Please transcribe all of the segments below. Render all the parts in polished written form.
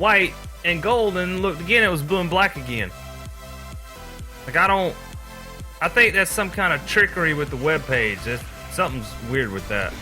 white and gold, and looked again, it was blue and black again. Like, I think that's some kind of trickery with the web page. Something's weird with that.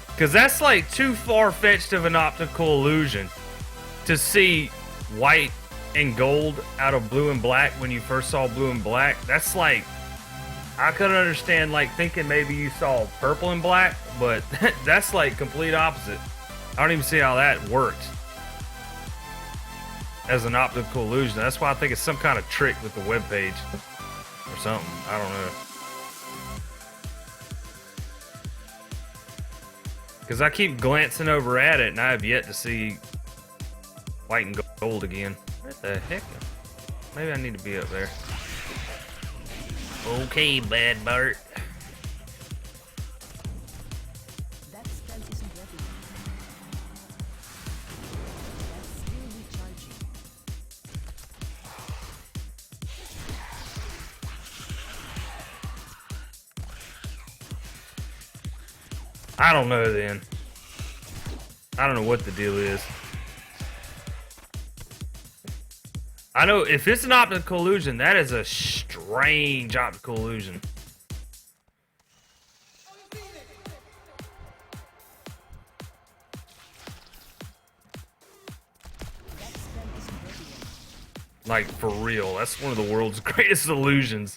Because that's like too far-fetched of an optical illusion to see white and gold out of blue and black when you first saw blue and black. That's like, I could understand like thinking maybe you saw purple and black, but that's like complete opposite. I don't even see how that worked as an optical illusion. That's why I think it's some kind of trick with the web page or something. I don't know. Because I keep glancing over at it and I have yet to see white and gold again. What the heck? Maybe I need to be up there. Okay, Bad Bart. I don't know then. I don't know what the deal is. I know if it's an optical illusion, that is a strange optical illusion. Like, for real. That's one of the world's greatest illusions.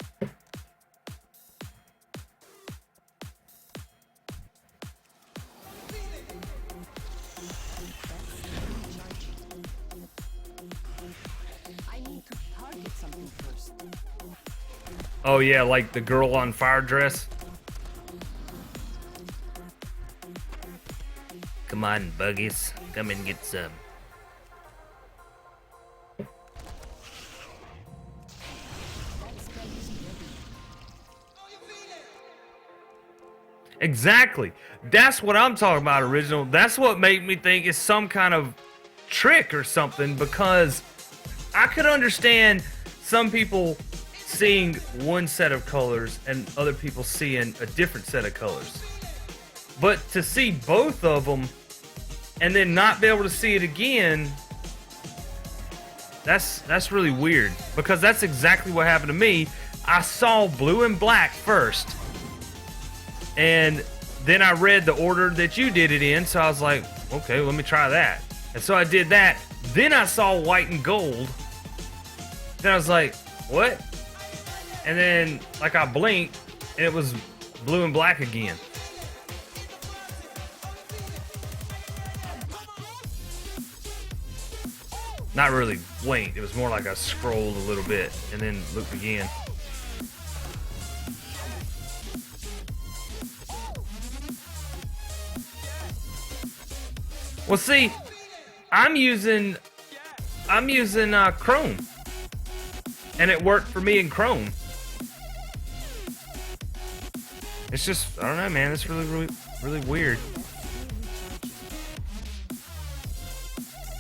Oh yeah, like the girl on fire dress. Come on, buggies. Come and get some. Exactly. That's what I'm talking about, original. That's what made me think it's some kind of trick or something, because I could understand some people seeing one set of colors and other people seeing a different set of colors. But to see both of them and then not be able to see it again, that's really weird, because that's exactly what happened to me. I saw blue and black first, and then I read the order that you did it in, so I was like, okay, let me try that. And so I did that. Then I saw white and gold. Then I was like, what? And then, like, I blinked, and it was blue and black again. Not really blinked. It was more like I scrolled a little bit and then looked again. Well, see, I'm using Chrome, and it worked for me in Chrome. It's just, I don't know, man. It's really weird.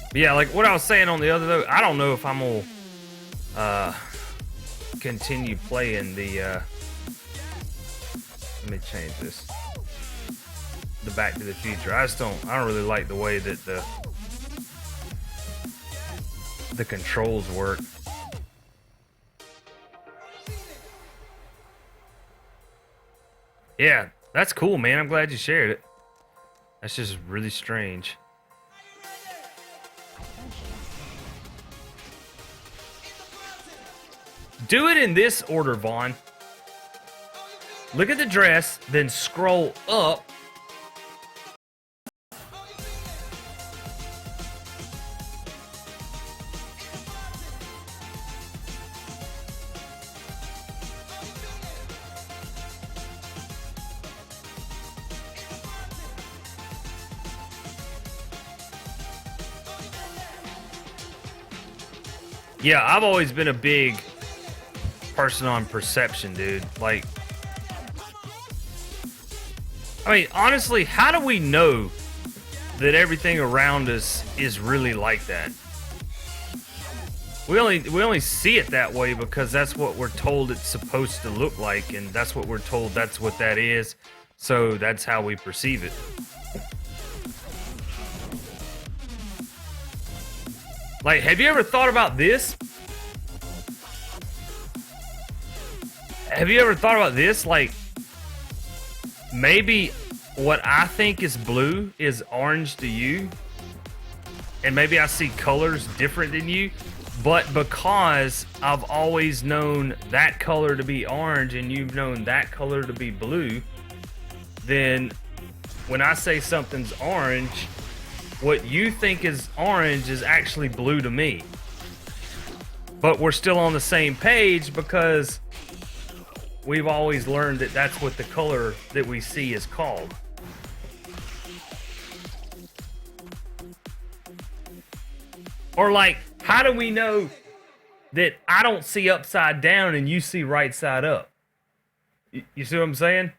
But yeah, like what I was saying on the other though, I don't know if I'm gonna continue playing the. Let me change this. The Back to the Future. I don't really like the way that the controls work. Yeah, that's cool, man. I'm glad you shared it. That's just really strange. Do it in this order, Vaughn. Look at the dress, then scroll up. Yeah, I've always been a big person on perception, dude. Like, I mean, honestly, how do we know that everything around us is really like that? We only see it that way because that's what we're told it's supposed to look like, and that's what we're told that's what that is. So that's how we perceive it. Like, have you ever thought about this? Have you ever thought about this? Like, maybe what I think is blue is orange to you. And maybe I see colors different than you. But because I've always known that color to be orange and you've known that color to be blue, then when I say something's orange, what you think is orange is actually blue to me. But we're still on the same page because we've always learned that that's what the color that we see is called. Or like, how do we know that I don't see upside down and you see right side up? You see what I'm saying?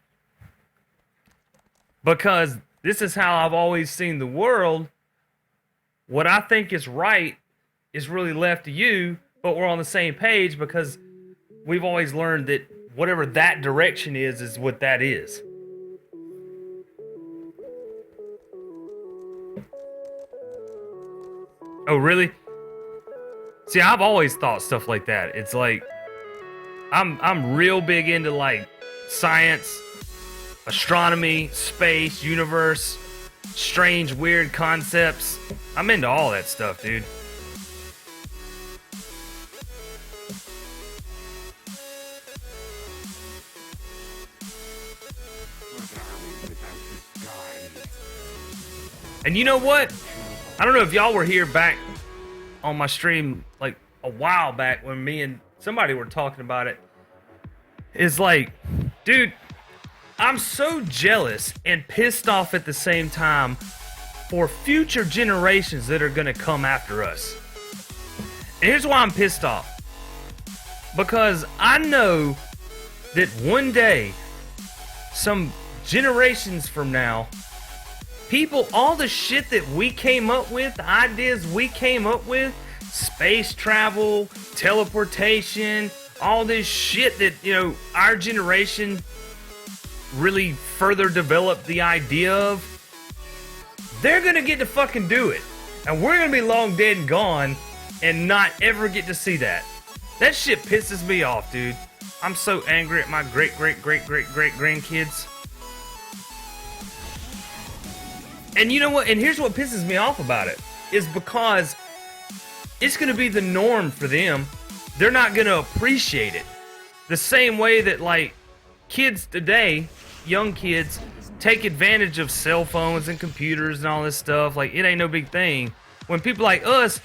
Because this is how I've always seen the world. What I think is right is really left to you, but we're on the same page because we've always learned that whatever that direction is what that is. Oh, really? See, I've always thought stuff like that. It's like, I'm real big into like science, astronomy, space, universe, strange, weird concepts. I'm into all that stuff, dude. And you know what? I don't know if y'all were here back on my stream like a while back when me and somebody were talking about it. It's like, dude, I'm so jealous and pissed off at the same time for future generations that are gonna come after us. And here's why I'm pissed off. Because I know that one day, some generations from now, people, all the shit that we came up with, the ideas we came up with, space travel, teleportation, all this shit that, you know, our generation really further developed the idea of, they're gonna get to fucking do it. And we're gonna be long dead and gone and not ever get to see that. That shit pisses me off, dude. I'm so angry at my great grandkids. And you know what? And here's what pisses me off about it. Is because it's going to be the norm for them. They're not going to appreciate it. The same way that, like, kids today, young kids, take advantage of cell phones and computers and all this stuff. Like, it ain't no big thing. When people like us,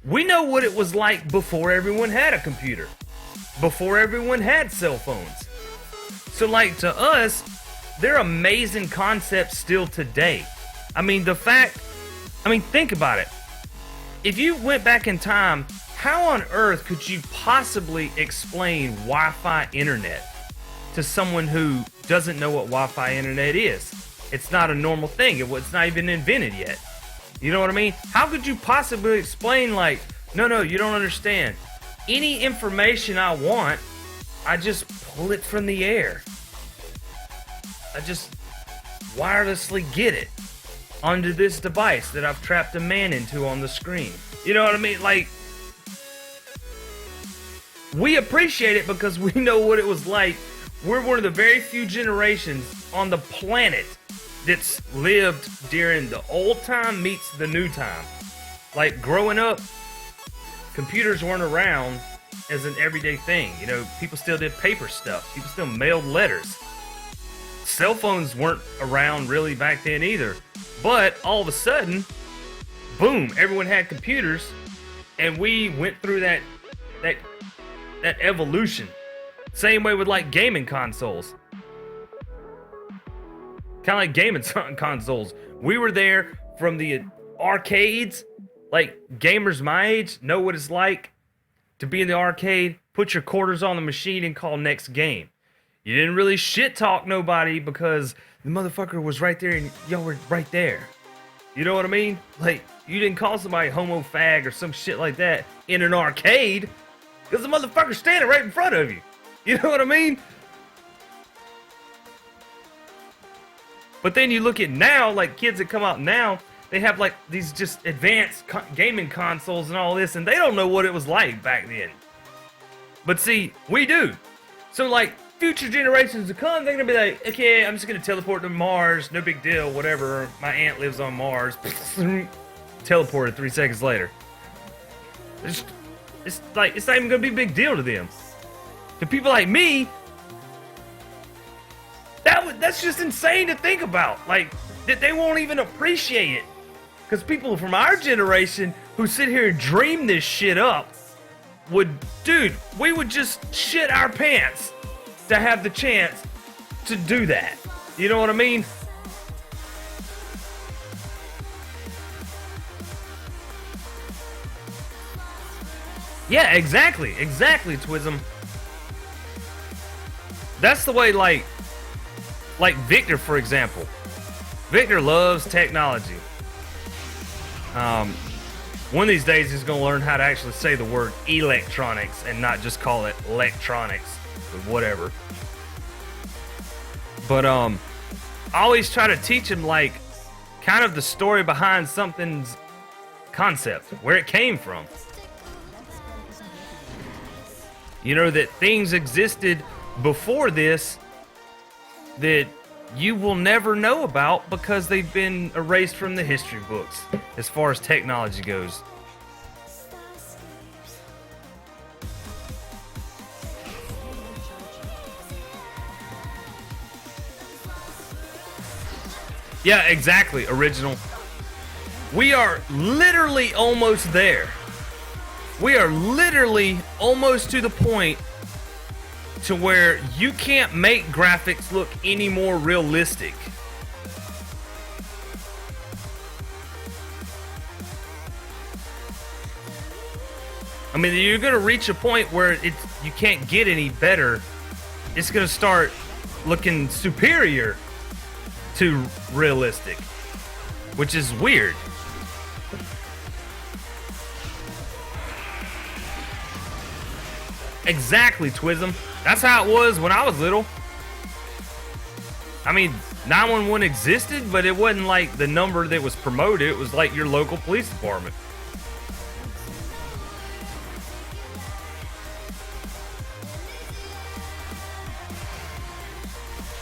we know what it was like before everyone had a computer. Before everyone had cell phones. So, like, to us, they're amazing concepts still today. I mean, think about it. If you went back in time, how on earth could you possibly explain Wi-Fi internet to someone who doesn't know what Wi-Fi internet is? It's not a normal thing. It's not even invented yet. You know what I mean? How could you possibly explain, like, no, you don't understand. Any information I want, I just pull it from the air. I just wirelessly get it onto this device that I've trapped a man into on the screen. You know what I mean? Like, we appreciate it because we know what it was like. We're one of the very few generations on the planet that's lived during the old time meets the new time. Like, growing up, computers weren't around as an everyday thing. You know, people still did paper stuff. People still mailed letters. Cell phones weren't around really back then either. But all of a sudden, boom, everyone had computers, and we went through that evolution. Same way with like gaming consoles. Kind of like gaming consoles. We were there from the arcades. Like, gamers my age know what it's like to be in the arcade, put your quarters on the machine, and call next game. You didn't really shit talk nobody because the motherfucker was right there and y'all were right there. You know what I mean? Like, you didn't call somebody homo fag or some shit like that in an arcade because the motherfucker's standing right in front of you. You know what I mean? But then you look at now, like kids that come out now, they have like these just advanced gaming consoles and all this, and they don't know what it was like back then. But see, we do. So like future generations to come, they're gonna be like, okay, I'm just gonna teleport to Mars, no big deal, whatever. My aunt lives on Mars. Teleported 3 seconds later. It's like, it's not even gonna be a big deal to them. To people like me, that's just insane to think about. Like, that they won't even appreciate it. Because people from our generation who sit here and dream this shit up we would just shit our pants to have the chance to do that. You know what I mean? Yeah, exactly, Twism. That's the way, like Victor, for example. Victor loves technology. One of these days he's gonna learn how to actually say the word electronics and not just call it electronics or whatever. But I always try to teach him like kind of the story behind something's concept, where it came from. You know, that things existed before this that you will never know about because they've been erased from the history books as far as technology goes. Yeah, exactly, Original. We are literally almost there. We are literally almost to the point to where you can't make graphics look any more realistic. I mean, you're gonna reach a point where you can't get any better. It's gonna start looking superior to realistic, which is weird. Exactly, Twism. That's how it was when I was little. I mean, 911 existed, but it wasn't like the number that was promoted. It was like your local police department.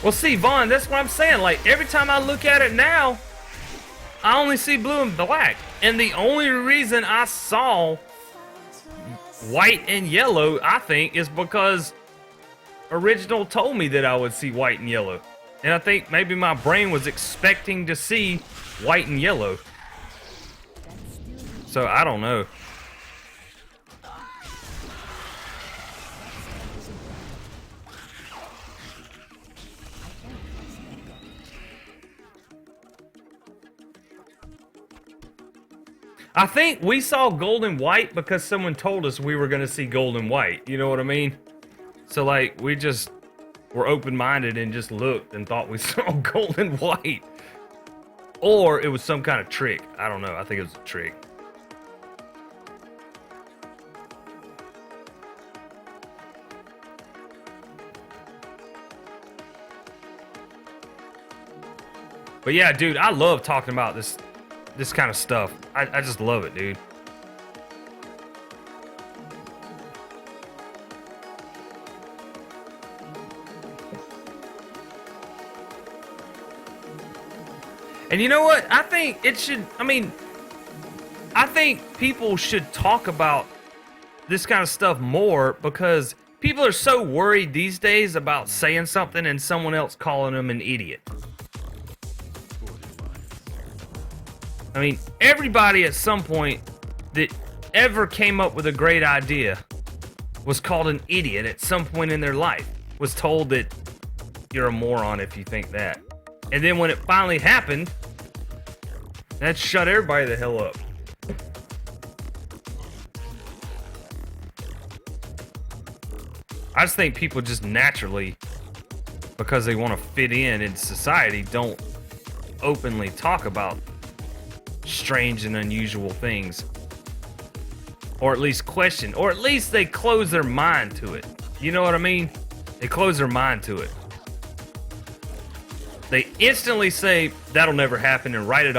Well, see, Vaughn, that's what I'm saying. Like, every time I look at it now, I only see blue and black. And the only reason I saw white and yellow, I think, is because Original told me that I would see white and yellow. And I think maybe my brain was expecting to see white and yellow. So, I don't know. I think we saw gold and white because someone told us we were going to see gold and white. You know what I mean? So, like, we just were open-minded and just looked and thought we saw gold and white. Or it was some kind of trick. I don't know. I think it was a trick. But yeah, dude, I love talking about this kind of stuff. I just love it, dude. And you know what? I think it should, I think people should talk about this kind of stuff more because people are so worried these days about saying something and someone else calling them an idiot. I mean, everybody at some point that ever came up with a great idea was called an idiot at some point in their life. Was told that you're a moron if you think that. And then when it finally happened, that shut everybody the hell up. I just think people just naturally, because they want to fit in society, don't openly talk about strange and unusual things, or at least question, or at least they close their mind to it. You know what I mean? They close their mind to it. they instantly say that'll never happen and write it